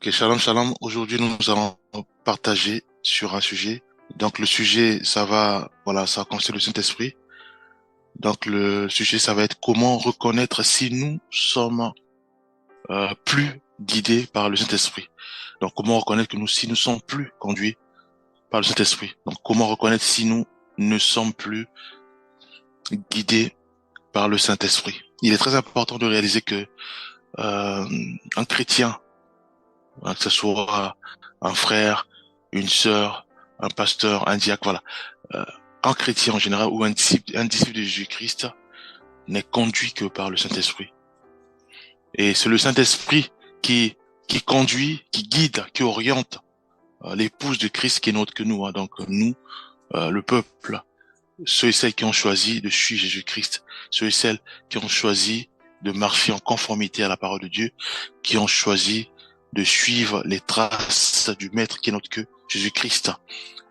Ok, shalom, shalom. Aujourd'hui, nous allons partager sur un sujet. Donc, le sujet, ça va concerner le Saint-Esprit. Donc, le sujet, ça va être comment reconnaître si nous sommes plus guidés par le Saint-Esprit. Donc, comment reconnaître que si nous sommes plus conduits par le Saint-Esprit. Donc, comment reconnaître si nous ne sommes plus guidés par le Saint-Esprit. Il est très important de réaliser que euh, un chrétien, que ce soit un frère, une sœur, un pasteur, un diacre, voilà. Euh, un chrétien en général ou un disciple de Jésus-Christ n'est conduit que par le Saint-Esprit. Et c'est le Saint-Esprit qui conduit, qui guide, qui oriente l'épouse de Christ qui est notre que nous. Hein. Donc nous, le peuple, ceux et celles qui ont choisi de suivre Jésus-Christ, ceux et celles qui ont choisi de marcher en conformité à la parole de Dieu, qui ont choisi de suivre les traces du Maître qui est notre queue, Jésus-Christ.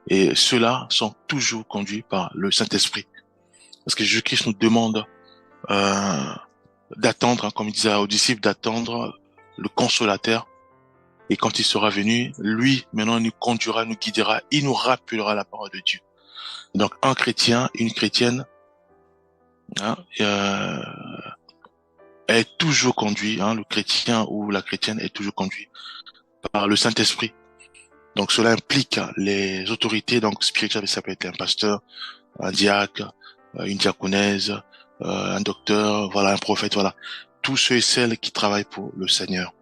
Et ceux-là sont toujours conduits par le Saint-Esprit. Parce que Jésus-Christ nous demande euh, d'attendre, hein, comme il disait aux disciples, d'attendre le Consolateur. Et quand il sera venu, lui, maintenant, il nous conduira, nous guidera, il nous rappellera la parole de Dieu. Donc, un chrétien, une chrétienne, hein, est toujours conduit, hein, le chrétien ou la chrétienne est toujours conduit par le Saint-Esprit. Donc, cela implique les autorités donc spirituelles, ça peut être un pasteur, un diacre, une diaconèse, un docteur, voilà, un prophète, voilà. Tous ceux et celles qui travaillent pour le Seigneur.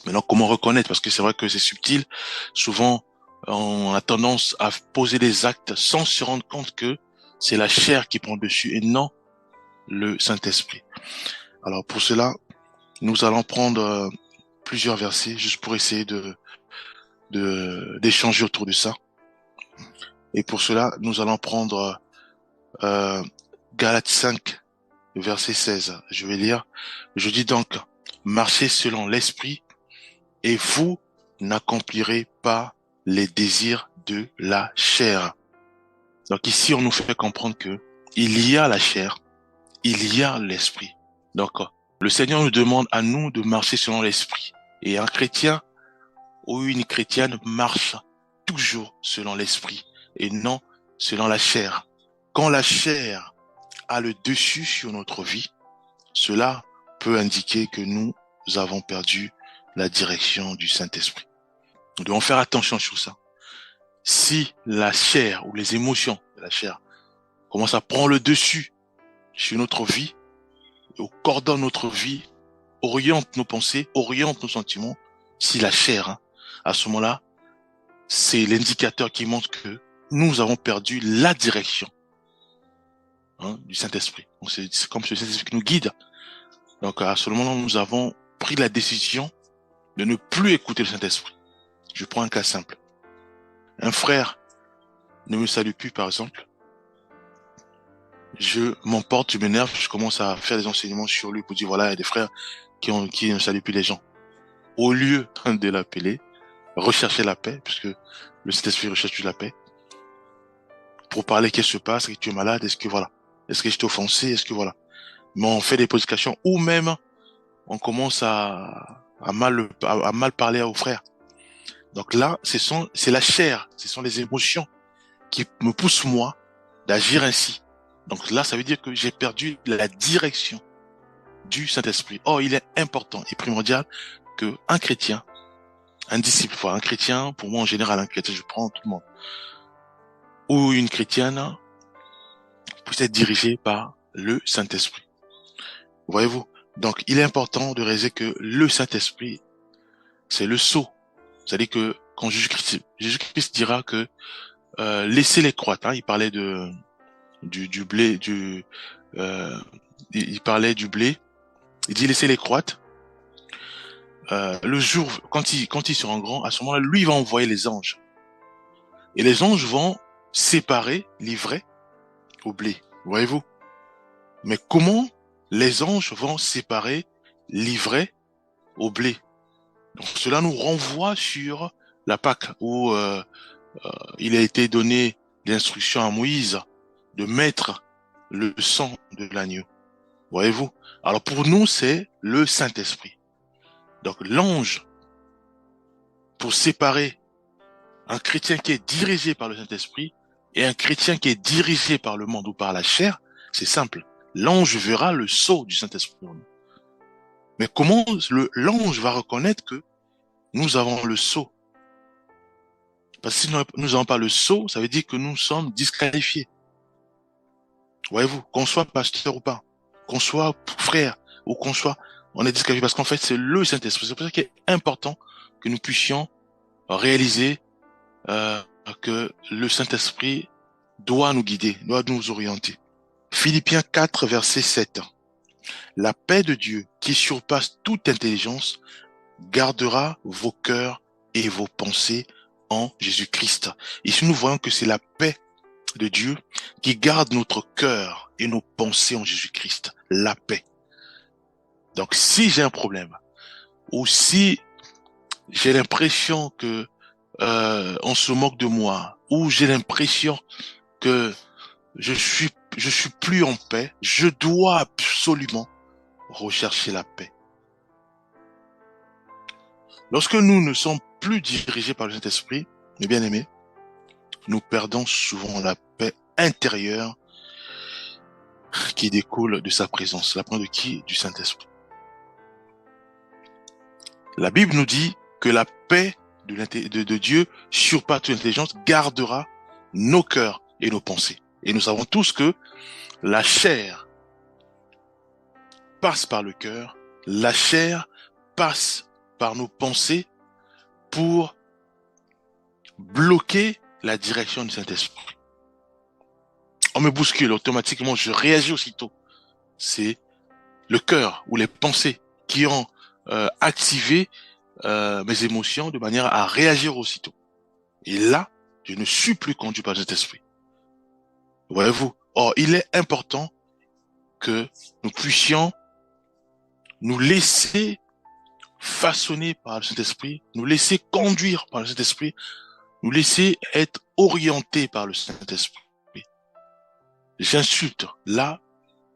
Maintenant, comment reconnaître? Parce que c'est vrai que c'est subtil. Souvent, on a tendance à poser des actes sans se rendre compte que c'est la chair qui prend dessus et non le Saint-Esprit. Alors, pour cela, nous allons prendre plusieurs versets juste pour essayer d'échanger autour de ça. Et pour cela, nous allons prendre euh, Galates 5, verset 16. Je vais lire. Je dis donc, marchez selon l'esprit et vous n'accomplirez pas les désirs de la chair. Donc ici, on nous fait comprendre que il y a la chair, il y a l'esprit. Donc, le Seigneur nous demande à nous de marcher selon l'esprit. Et un chrétien ou une chrétienne marche toujours selon l'esprit et non selon la chair. Quand la chair a le dessus sur notre vie, cela peut indiquer que nous avons perdu la direction du Saint-Esprit. Nous devons faire attention sur ça. Si la chair ou les émotions de la chair commencent à prendre le dessus sur notre vie, et coordonnent notre vie, orientent nos pensées, orientent nos sentiments, si la chair, hein, à ce moment-là, c'est l'indicateur qui montre que nous avons perdu la direction, hein, du Saint-Esprit. Donc c'est comme ce Saint-Esprit qui nous guide. Donc à ce moment-là, nous avons pris la décision de ne plus écouter le Saint-Esprit. Je prends un cas simple. Un frère ne me salue plus, par exemple. Je m'emporte, je m'énerve, je commence à faire des enseignements sur lui pour dire voilà, il y a des frères qui ne saluent plus les gens. Au lieu de l'appeler, rechercher la paix, puisque le Saint-Esprit recherche la paix, pour parler qu'est-ce qui se passe, est-ce que tu es malade, est-ce que voilà, est-ce que je t'ai offensé, est-ce que voilà. Mais on fait des positions ou même on commence à mal parler aux frères. Donc là, c'est la chair, ce sont les émotions qui me poussent moi d'agir ainsi. Donc là, ça veut dire que j'ai perdu la direction du Saint-Esprit. Or, il est important et primordial que un chrétien, un disciple, enfin, un chrétien, pour moi en général, un chrétien, je prends tout le monde, ou une chrétienne, puisse être dirigé par le Saint-Esprit. Voyez-vous? Donc, il est important de réaliser que le Saint-Esprit, c'est le sceau. C'est-à-dire que quand Jésus-Christ dira que laissez-les croître, hein, il parlait du blé, il parlait du blé, il dit laissez-les croître. Le jour, quand ils seront grands, à ce moment-là, lui, il va envoyer les anges. Et les anges vont séparer l'ivraie au blé. Voyez-vous? Mais comment les anges vont séparer l'ivraie au blé? Donc cela nous renvoie sur la Pâque où il a été donné l'instruction à Moïse de mettre le sang de l'agneau. Voyez-vous? Alors pour nous, c'est le Saint-Esprit. Donc l'ange pour séparer un chrétien qui est dirigé par le Saint-Esprit et un chrétien qui est dirigé par le monde ou par la chair, c'est simple. L'ange verra le sceau du Saint-Esprit en nous. Mais comment l'ange va reconnaître que nous avons le sceau? Parce que si nous n'avons pas le sceau, ça veut dire que nous sommes disqualifiés. Voyez-vous, qu'on soit pasteur ou pas, qu'on soit frère ou qu'on soit, on est disqualifié parce qu'en fait, c'est le Saint-Esprit. C'est pour ça qu'il est important que nous puissions réaliser que le Saint-Esprit doit nous guider, doit nous orienter. Philippiens 4, verset 7. La paix de Dieu, qui surpasse toute intelligence, gardera vos cœurs et vos pensées en Jésus-Christ. Ici, nous voyons que c'est la paix de Dieu qui garde notre cœur et nos pensées en Jésus-Christ. La paix. Donc, si j'ai un problème, ou si j'ai l'impression que on se moque de moi, ou j'ai l'impression que je suis plus en paix, je dois absolument rechercher la paix. Lorsque nous ne sommes plus dirigés par le Saint-Esprit, mes bien-aimés, nous perdons souvent la paix intérieure qui découle de sa présence. La paix de qui? Du Saint-Esprit. La Bible nous dit que la paix de Dieu surpasse toute intelligence, gardera nos cœurs et nos pensées. Et nous savons tous que la chair passe par le cœur, la chair passe par nos pensées pour bloquer la direction du Saint-Esprit. On me bouscule, automatiquement, je réagis aussitôt. C'est le cœur ou les pensées qui ont activé mes émotions de manière à réagir aussitôt. Et là, je ne suis plus conduit par cet esprit. Voyez-vous? Or, il est important que nous puissions nous laisser façonner par le Saint-Esprit, nous laisser conduire par le Saint-Esprit, nous laisser être orientés par le Saint-Esprit. J'insulte, là,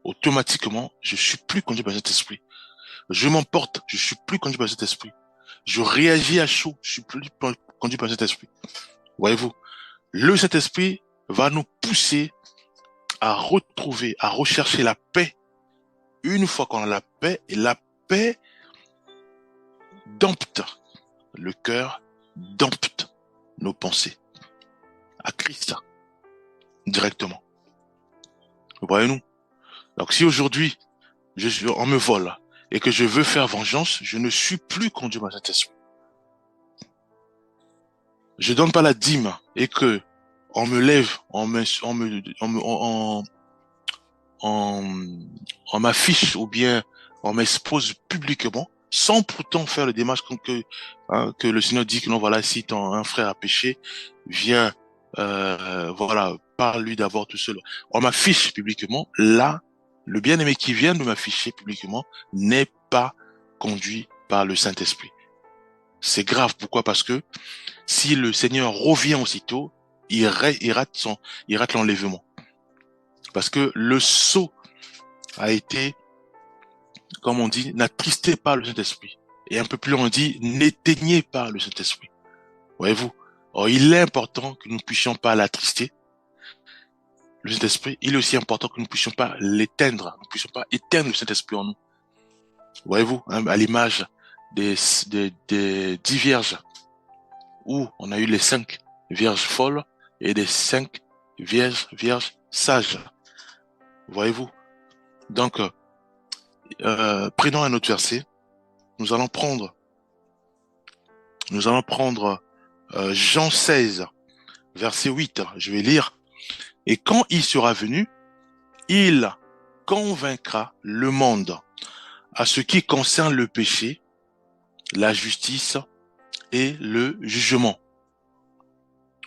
automatiquement, je suis plus conduit par cet esprit. Je m'emporte, je suis plus conduit par cet esprit. Je réagis à chaud, je suis plus conduit par cet esprit. Voyez-vous, le Saint-Esprit va nous pousser à retrouver, à rechercher la paix. Une fois qu'on a la paix, et la paix dompte le cœur, dompte nos pensées à Christ directement. Voyez-nous. Donc si aujourd'hui on me vole et que je veux faire vengeance, je ne suis plus conduit par cet esprit. Je donne pas la dîme et que on me lève, on m'affiche ou bien on m'expose publiquement sans pourtant faire le démarche que le Seigneur dit que non, voilà, si un frère a péché, viens, voilà, parle-lui d'abord tout seul. On m'affiche publiquement, là, le bien-aimé qui vient de m'afficher publiquement n'est pas conduit par le Saint-Esprit. C'est grave. Pourquoi? Parce que si le Seigneur revient aussitôt, il rate l'enlèvement. Parce que le sceau a été, comme on dit, n'attristé par le Saint-Esprit. Et un peu plus on dit, n'éteignez pas le Saint-Esprit. Voyez-vous? Or, il est important que nous ne puissions pas l'attrister. Le Saint-Esprit, il est aussi important que nous ne puissions pas l'éteindre. Nous ne puissions pas éteindre le Saint-Esprit en nous. Voyez-vous, hein, à l'image des 10 vierges, où on a eu les 5 vierges folles et des 5 vierges sages. Voyez-vous? Donc, prenons un autre verset. Nous allons prendre Jean 16, verset 8. Je vais lire. Et quand il sera venu, il convaincra le monde à ce qui concerne le péché, la justice et le jugement.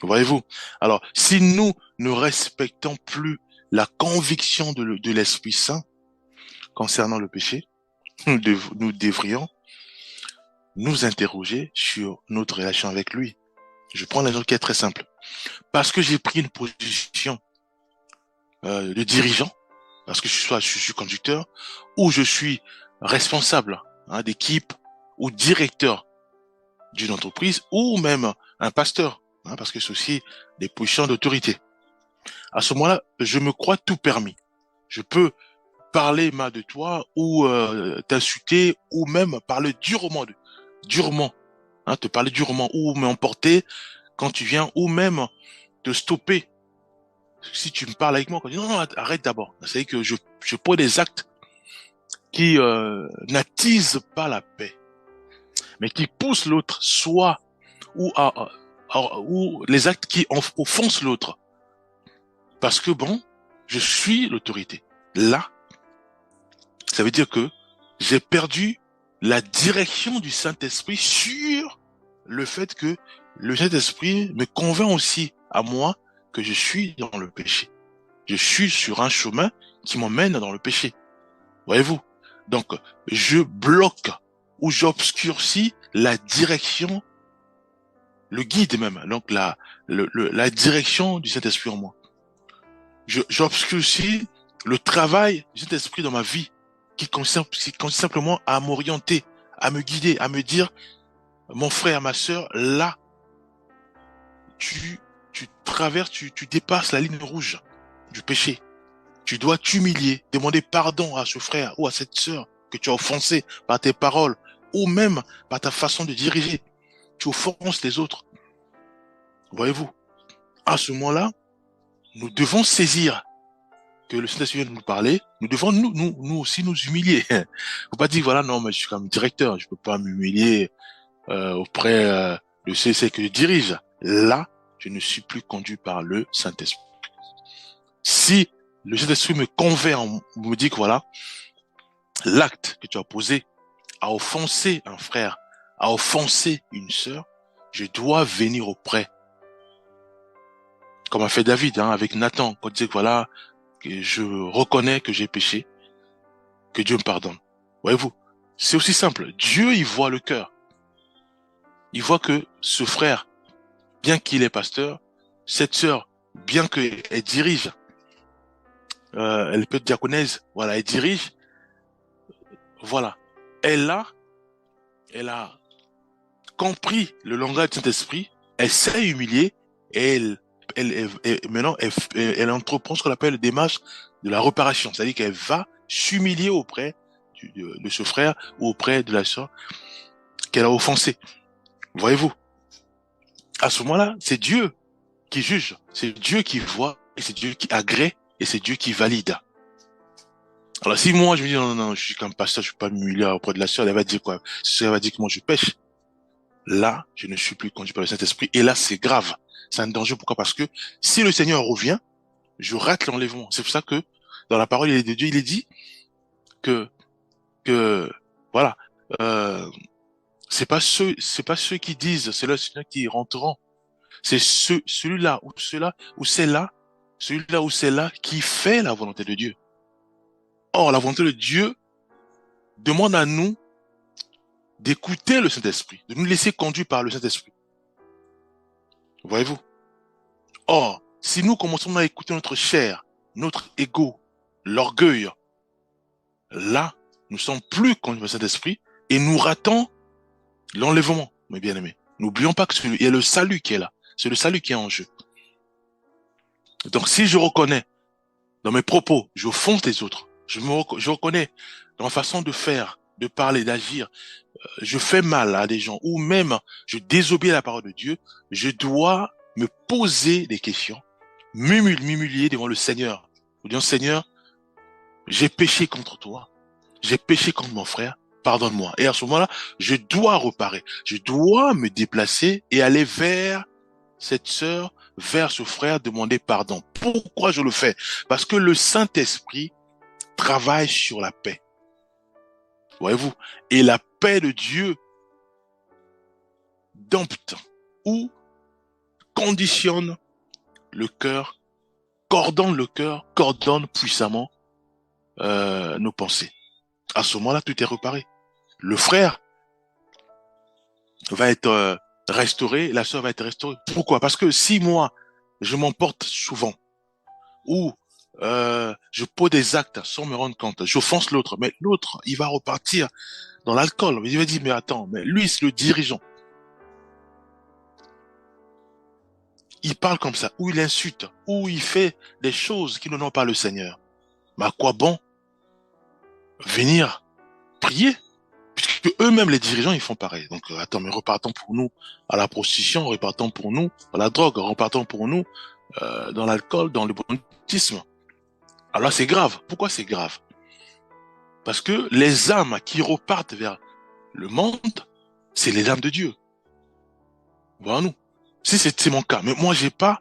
Voyez-vous? Alors, si nous ne respectons plus la conviction de l'Esprit Saint concernant le péché, nous devrions nous interroger sur notre relation avec lui. Je prends l'exemple qui est très simple. Parce que j'ai pris une position de dirigeant, parce que je suis conducteur, ou je suis responsable d'équipe ou directeur d'une entreprise ou même un pasteur, hein, parce que c'est aussi des positions d'autorité. À ce moment-là, je me crois tout permis. Je peux parler mal de toi ou t'insulter ou même parler durement, hein, te parler durement ou m'emporter quand tu viens ou même te stopper si tu me parles avec moi. Quand tu dis non, non, arrête d'abord. C'est que je pose des actes qui n'attisent pas la paix, mais qui poussent l'autre soit ou les actes qui offensent l'autre. Parce que bon, je suis l'autorité. Là, ça veut dire que j'ai perdu la direction du Saint-Esprit sur le fait que le Saint-Esprit me convainc aussi à moi que je suis dans le péché. Je suis sur un chemin qui m'emmène dans le péché. Voyez-vous? Donc, je bloque ou j'obscurcis la direction, le guide même, donc la direction du Saint-Esprit en moi. J'obscurcis le travail du Saint-Esprit dans ma vie qui consiste simplement à m'orienter, à me guider, à me dire, mon frère, ma sœur, là, tu traverses, tu dépasses la ligne rouge du péché. Tu dois t'humilier, demander pardon à ce frère ou à cette sœur que tu as offensé par tes paroles ou même par ta façon de diriger. Tu offenses les autres. Voyez-vous, à ce moment-là, nous devons saisir que le Saint-Esprit vient de nous parler, nous devons nous aussi nous humilier. Faut pas dire voilà non mais je suis comme directeur, je peux pas m'humilier auprès de ceux que je dirige. Là, je ne suis plus conduit par le Saint-Esprit. Si le Saint-Esprit me convainc, me dit que voilà l'acte que tu as posé a offensé un frère, a offensé une sœur, je dois venir auprès. Comme a fait David avec Nathan, quand il disait que voilà que je reconnais que j'ai péché, que Dieu me pardonne. Voyez-vous, c'est aussi simple. Dieu, il voit le cœur. Il voit que ce frère, bien qu'il est pasteur, cette sœur, bien qu'elle dirige, elle peut être diaconèse, voilà, elle dirige, voilà. Elle a compris le langage du Saint-Esprit, elle s'est humiliée et maintenant, elle entreprend ce qu'on appelle le démarche de la réparation. C'est-à-dire qu'elle va s'humilier auprès de ce frère ou auprès de la sœur qu'elle a offensé. Voyez-vous, à ce moment-là, c'est Dieu qui juge, c'est Dieu qui voit, et c'est Dieu qui agrée, et c'est Dieu qui valide. Alors si moi je me dis non, non, non, je suis comme pasteur, je ne peux pas m'humilier auprès de la sœur, elle va dire quoi? Elle va dire que moi je pêche. Là, je ne suis plus conduit par le Saint-Esprit, et là c'est grave. C'est un danger, pourquoi? Parce que si le Seigneur revient, je rate l'enlèvement. C'est pour ça que dans la parole de Dieu, il est dit que voilà, euh, c'est pas ceux qui disent c'est le Seigneur qui rentreront. C'est celui-là ou cela ou celle-là, celui-là ou celle-là qui fait la volonté de Dieu. Or, la volonté de Dieu demande à nous d'écouter le Saint-Esprit, de nous laisser conduire par le Saint-Esprit. Voyez-vous? Or, si nous commençons à écouter notre chair, notre ego, l'orgueil, là, nous sommes plus conduits par le Saint-Esprit et nous ratons l'enlèvement, mes bien-aimés. N'oublions pas que il y a le salut qui est là. C'est le salut qui est en jeu. Donc, si je reconnais dans mes propos, j'offense les autres, je reconnais dans ma façon de faire, de parler, d'agir, je fais mal à des gens ou même je désobéis à la parole de Dieu, je dois me poser des questions, m'humilier devant le Seigneur. Je dis, Seigneur, j'ai péché contre toi, j'ai péché contre mon frère, pardonne-moi. Et à ce moment-là, je dois reparer, je dois me déplacer et aller vers cette sœur, vers ce frère, demander pardon. Pourquoi je le fais? Parce que le Saint-Esprit travaille sur la paix. Voyez-vous? Et la paix de Dieu dompte ou conditionne le cœur, coordonne puissamment nos pensées. À ce moment-là, tout est réparé. Le frère va être restauré, la sœur va être restaurée. Pourquoi? Parce que si moi, je m'emporte souvent, ou je pose des actes sans me rendre compte, j'offense l'autre, mais l'autre, il va repartir dans l'alcool. Il va dire, mais attends, mais lui, c'est le dirigeant. il parle comme ça, ou il insulte, ou il fait des choses qui n'honorent pas le Seigneur, mais à quoi bon venir prier? Puisque eux-mêmes, les dirigeants, ils font pareil. Donc, attends, mais repartons pour nous à la prostitution, repartons pour nous à la drogue, repartons pour nous dans l'alcool, dans le banditisme. Alors c'est grave. Pourquoi c'est grave? Parce que les âmes qui repartent vers le monde, c'est les âmes de Dieu. Voilà nous. Si c'est mon cas, mais moi j'ai pas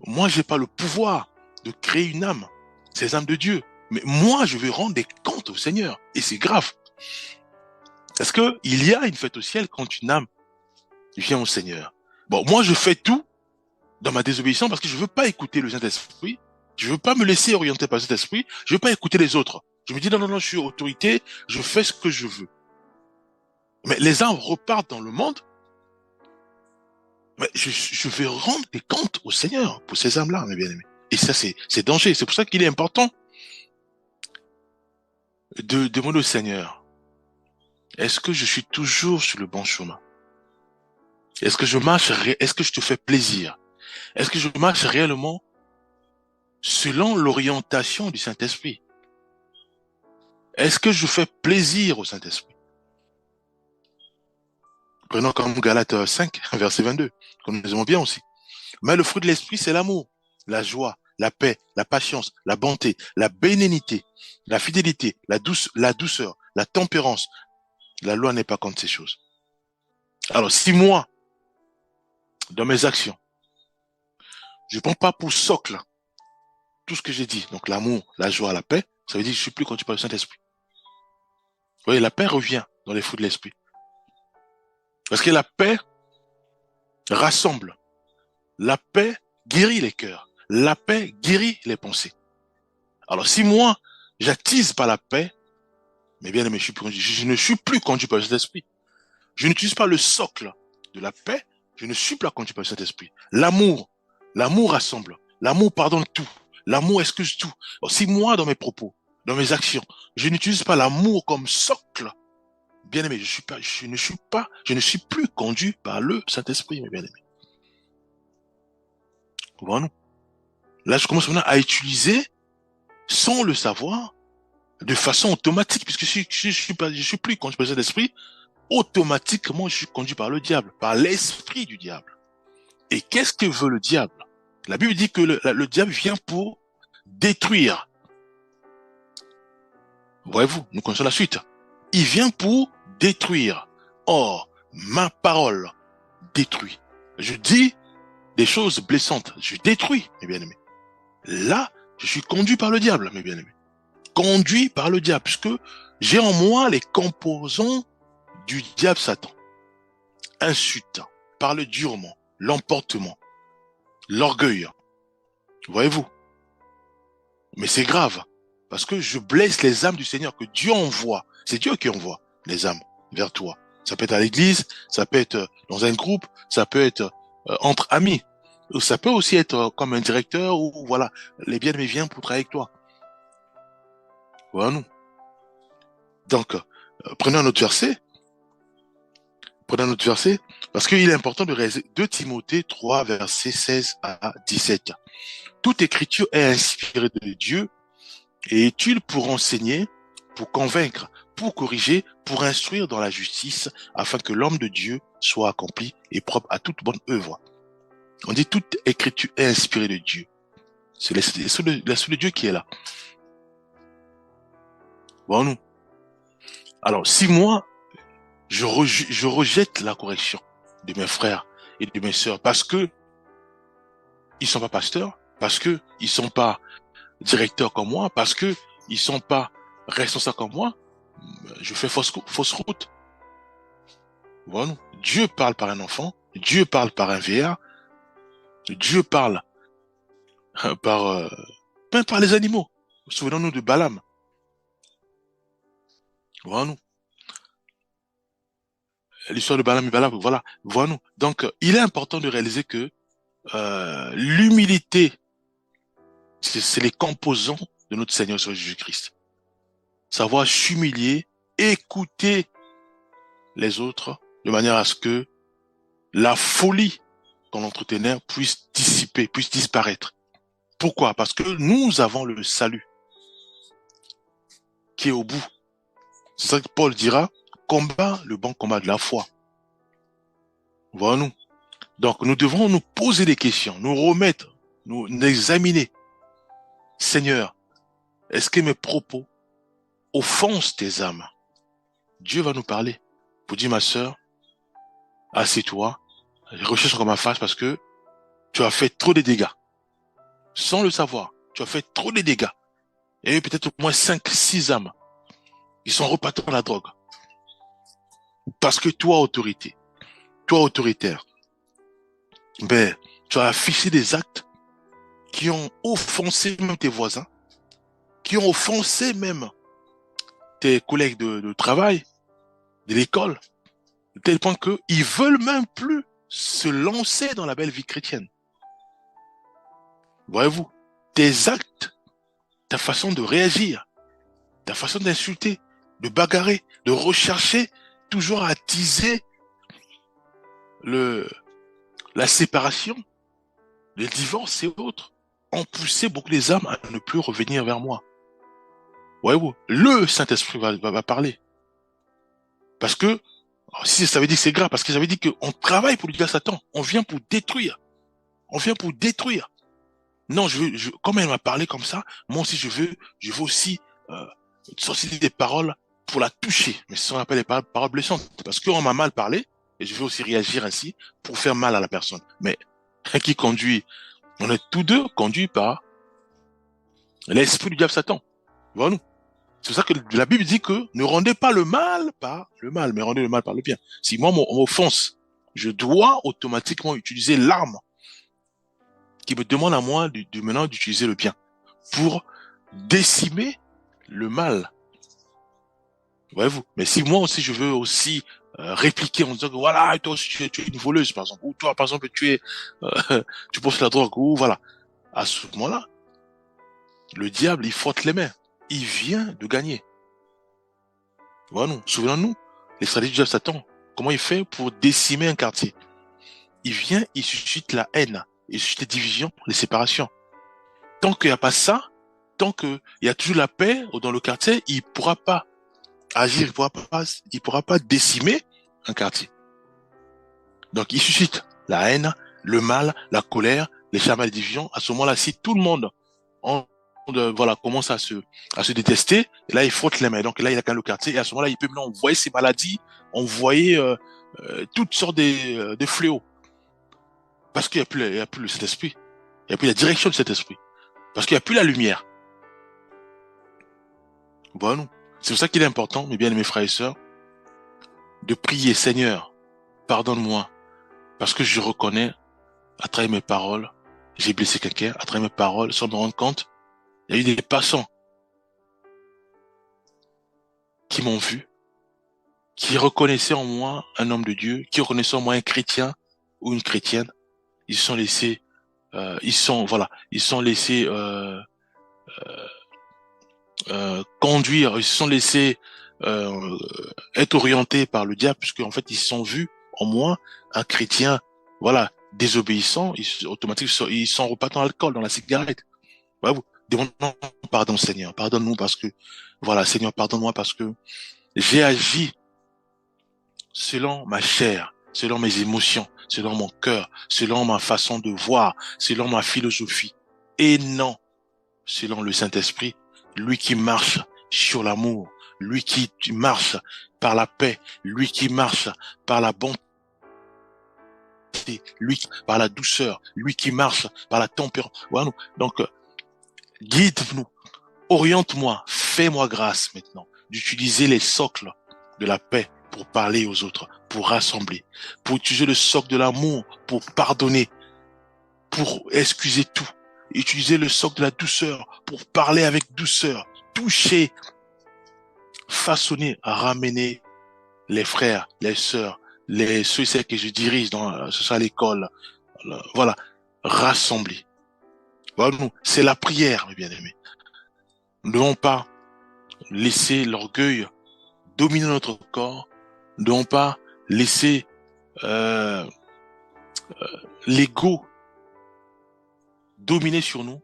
le pouvoir de créer une âme. C'est les âmes de Dieu. Mais moi, je vais rendre des comptes au Seigneur. Et c'est grave. Parce que il y a une fête au ciel quand une âme vient au Seigneur. Bon, moi, je fais tout dans ma désobéissance parce que je veux pas écouter le Saint-Esprit. Je veux pas me laisser orienter par le Saint-Esprit. Je veux pas écouter les autres. Je me dis, non, non, non, je suis autorité. Je fais ce que je veux. Mais les âmes repartent dans le monde. Mais je vais rendre des comptes au Seigneur pour ces âmes-là, mes bien-aimés. Et ça, c'est danger. C'est pour ça qu'il est important de demander au Seigneur, est-ce que je suis toujours sur le bon chemin? Est-ce que est-ce que je te fais plaisir? Est-ce que je marche réellement selon l'orientation du Saint-Esprit? Est-ce que je fais plaisir au Saint-Esprit? Prenons comme Galates 5, verset 22, que nous aimons bien aussi. Mais le fruit de l'Esprit, c'est l'amour, la joie, la paix, la patience, la bonté, la bénignité, la fidélité, la douceur, la tempérance. La loi n'est pas contre ces choses. Alors, si moi, dans mes actions, je ne prends pas pour socle tout ce que j'ai dit, donc l'amour, la joie, la paix, ça veut dire que je suis plus conduit par le Saint-Esprit. Vous voyez, la paix revient dans les fruits de l'Esprit. Parce que la paix rassemble. La paix guérit les cœurs. La paix guérit les pensées. Alors, si moi, j'attise par la paix, mais bien aimé, je ne suis plus conduit par le Saint-Esprit. Je n'utilise pas le socle de la paix, je ne suis pas conduit par le Saint-Esprit. L'amour rassemble. L'amour pardonne tout. L'amour excuse tout. Alors, si moi, dans mes propos, dans mes actions, je n'utilise pas l'amour comme socle, bien aimé, je ne suis plus conduit par le Saint-Esprit, mes bien aimés. Comprenez-nous? Là, je commence maintenant à utiliser, sans le savoir, de façon automatique, puisque je suis plus conduit par le Saint-Esprit, automatiquement, je suis conduit par le diable, par l'esprit du diable. Et qu'est-ce que veut le diable? La Bible dit que le diable vient pour détruire. Voyez-vous, nous connaissons la suite. Il vient pour détruire. Or, ma parole détruit. Je dis des choses blessantes. Je détruis, mes bien-aimés. Là, je suis conduit par le diable, mes bien-aimés. Conduit par le diable, puisque j'ai en moi les composants du diable Satan. Insulte, parle durement, l'emportement, l'orgueil. Voyez-vous? Mais c'est grave, parce que je blesse les âmes du Seigneur que Dieu envoie. C'est Dieu qui envoie les âmes vers toi. Ça peut être à l'église, ça peut être dans un groupe, ça peut être entre amis. Ça peut aussi être comme un directeur où, voilà, les bien-aimés viennent pour travailler avec toi. Voilà, nous. Donc, prenons un autre verset. Prenons un autre verset, parce qu'il est important de réaliser 2 Timothée 3, versets 16 à 17. Toute écriture est inspirée de Dieu et utile pour enseigner, pour convaincre, pour corriger, pour instruire dans la justice, afin que l'homme de Dieu soit accompli et propre à toute bonne œuvre. On dit toute écriture est inspirée de Dieu. C'est l'esprit de Dieu qui est là. Bon, nous. Alors, si moi, je rejette la correction de mes frères et de mes sœurs parce que ils sont pas pasteurs, parce que ils sont pas directeurs comme moi, parce que ils sont pas responsables comme moi, je fais fausse route. Voilà. Dieu parle par un enfant, Dieu parle par un vieillard, Dieu parle par même par les animaux. Souvenons-nous de Balaam. Voilà. L'histoire de Balaam et Balaam, voilà. Voilà. Donc, il est important de réaliser que l'humilité, c'est les composants de notre Seigneur sur Jésus-Christ. Savoir s'humilier, écouter les autres, de manière à ce que la folie qu'on entretenait puisse dissiper, puisse disparaître. Pourquoi? Parce que nous avons le salut qui est au bout. C'est ça que Paul dira, combat le bon combat de la foi. Voyons-nous. Donc, nous devons nous poser des questions, nous remettre, nous examiner. Seigneur, est-ce que mes propos offensent tes âmes? Dieu va nous parler. Pour dire, ma sœur, assieds-toi, recherche encore ma face parce que tu as fait trop de dégâts. Sans le savoir, tu as fait trop de dégâts. Il y a eu peut-être au moins 5, 6 âmes. Ils sont repartis dans la drogue. Parce que toi, autorité, toi, autoritaire, ben, tu as affiché des actes qui ont offensé même tes voisins, qui ont offensé même tes collègues de travail, de l'école, de tel point qu'ils veulent même plus se lancer dans la belle vie chrétienne. Voyez-vous, tes actes, ta façon de réagir, ta façon d'insulter, de bagarrer, de rechercher, toujours à attiser la séparation, le divorce et autres, ont poussé beaucoup les âmes à ne plus revenir vers moi. Voyez-vous, le Saint-Esprit va parler. Parce que, si ça veut dire que c'est grave, parce que ça veut dire qu'on travaille pour le dire à Satan, on vient pour détruire. On vient pour détruire. Non, comme elle m'a parlé comme ça, moi aussi je veux aussi sortir des paroles pour la toucher. Mais ce sont appelle des paroles blessantes. Parce qu'on m'a mal parlé, et je veux aussi réagir ainsi pour faire mal à la personne. Mais qui conduit? On est tous deux conduits par l'esprit du diable Satan. Voyez-nous. C'est pour ça que la Bible dit que ne rendez pas le mal par le mal, mais rendez le mal par le bien. Si moi on m'offense, je dois automatiquement utiliser l'arme qui me demande à moi maintenant d'utiliser le bien pour décimer le mal. Voyez-vous. Mais si moi aussi je veux aussi répliquer en disant que voilà, toi aussi tu es une voleuse par exemple, ou toi par exemple tu poses la drogue, ou voilà. À ce moment-là, le diable il frotte les mains. Il vient de gagner. Voilà, souvenons-nous, les stratégies du diable Satan, comment il fait pour décimer un quartier? Il vient, il suscite la haine, il suscite les divisions, les séparations. Tant qu'il n'y a pas ça, tant qu'il y a toujours la paix dans le quartier, il ne pourra pas agir, il pourra pas décimer un quartier. Donc il suscite la haine, le mal, la colère, les charmes et les divisions. À ce moment-là, si tout le monde commence à se détester, et là il frotte les mains. Donc là il a gagné le quartier, et à ce moment-là il peut maintenant envoyer ses maladies, envoyer toutes sortes de fléaux. Parce qu'il n'y a plus le Saint-Esprit, il n'y a plus la direction de cet esprit. Parce qu'il n'y a plus la lumière. Bon, c'est pour ça qu'il est important, mes bien-aimés frères et sœurs, de prier, Seigneur, pardonne-moi, parce que je reconnais, à travers mes paroles, j'ai blessé quelqu'un, à travers mes paroles, sans me rendre compte, il y a eu des passants qui m'ont vu, qui reconnaissaient en moi un homme de Dieu, qui reconnaissaient en moi un chrétien ou une chrétienne. Ils sont laissés, conduire, ils se sont laissés être orientés par le diable, puisque en fait ils se sont vus en moi un chrétien, voilà, désobéissant. Automatiquement ils sont repartis dans l'alcool, dans la cigarette. Voilà, vous demandons pardon, Seigneur, pardonne-nous parce que voilà, Seigneur, pardonne-moi parce que j'ai agi selon ma chair, selon mes émotions, selon mon cœur, selon ma façon de voir, selon ma philosophie, et non selon le Saint-Esprit, lui qui marche sur l'amour, lui qui marche par la paix, lui qui marche par la bonté, lui qui par la douceur, lui qui marche par la tempérance. Voilà. Donc, guide-nous, oriente-moi, fais-moi grâce maintenant d'utiliser les socles de la paix pour parler aux autres, pour rassembler, pour utiliser le socle de l'amour, pour pardonner, pour excuser tout, utiliser le socle de la douceur, pour parler avec douceur, toucher, façonner, ramener les frères, les sœurs, ceux et celles que je dirige ce soit à l'école, voilà, rassembler. Voilà, c'est la prière, mes bien-aimés. Nous ne devons pas laisser l'orgueil dominer notre corps, nous ne devons pas laisser l'ego dominer sur nous,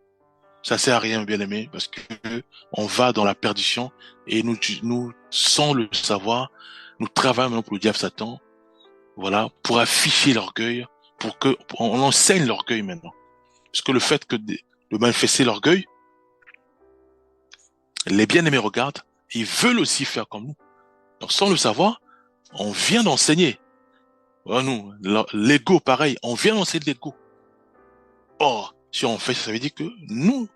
ça sert à rien, bien aimé, parce que on va dans la perdition et nous, sans le savoir, nous travaillons maintenant pour le diable Satan, voilà, pour afficher l'orgueil, on enseigne l'orgueil maintenant. Parce que le fait de manifester l'orgueil, les bien-aimés regardent, ils veulent aussi faire comme nous. Donc sans le savoir, on vient d'enseigner. Voilà, nous, l'ego, pareil, on vient d'enseigner l'ego. Or, si on fait ça, ça veut dire que nous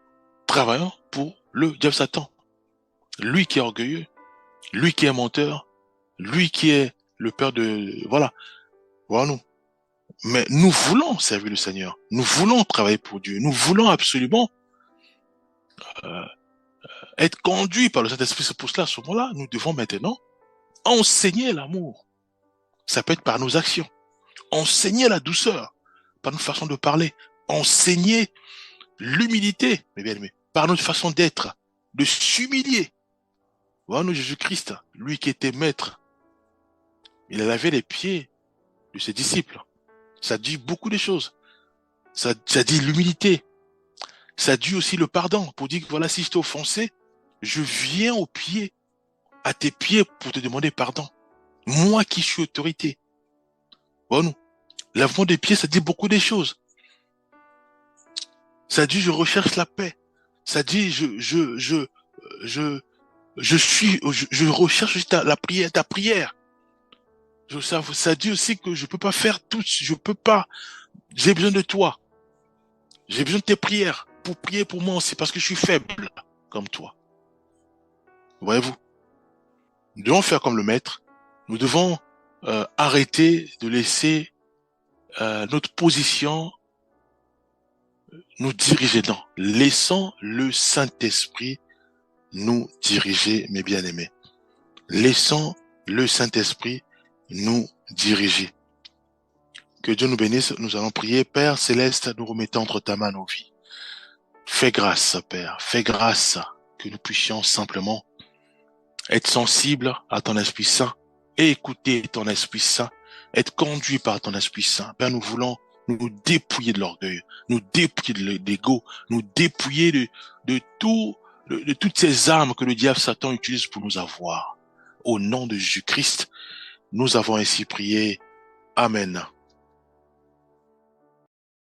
travaillons pour le diable Satan. Lui qui est orgueilleux, lui qui est menteur, lui qui est le père de... Voilà, voilà nous. Mais nous voulons servir le Seigneur. Nous voulons travailler pour Dieu. Nous voulons absolument euh, être conduits par le Saint-Esprit. C'est pour cela, à ce moment-là, nous devons maintenant enseigner l'amour. Ça peut être par nos actions. Enseigner la douceur, par notre façon de parler. Enseigner l'humilité, mes bien-aimés, par notre façon d'être, de s'humilier. Voilà nous, Jésus-Christ, lui qui était maître, il a lavé les pieds de ses disciples. Ça dit beaucoup de choses. Ça dit l'humilité. Ça dit aussi le pardon, pour dire que voilà, si je t'ai offensé, je viens à tes pieds pour te demander pardon. Moi qui suis autorité. Voilà nous. Lavement des pieds, ça dit beaucoup de choses. Ça dit je recherche la paix. Ça dit je recherche juste la prière, ta prière. Ça dit aussi que je peux pas faire tout, je peux pas. J'ai besoin de toi. J'ai besoin de tes prières pour prier pour moi aussi parce que je suis faible comme toi. Voyez-vous? Nous devons faire comme le maître. Nous devons arrêter de laisser notre position nous diriger. Non, laissons le Saint-Esprit nous diriger, mes bien-aimés. Laissons le Saint-Esprit nous diriger. Que Dieu nous bénisse. Nous allons prier. Père Céleste, nous remettons entre ta main nos vies. Fais grâce, Père. Fais grâce que nous puissions simplement être sensibles à ton Esprit Saint et écouter ton Esprit Saint, être conduit par ton Esprit Saint. Père, nous voulons nous dépouiller de l'orgueil, nous dépouiller de l'ego, nous dépouiller de toutes ces armes que le diable Satan utilise pour nous avoir. Au nom de Jésus-Christ, nous avons ainsi prié. Amen.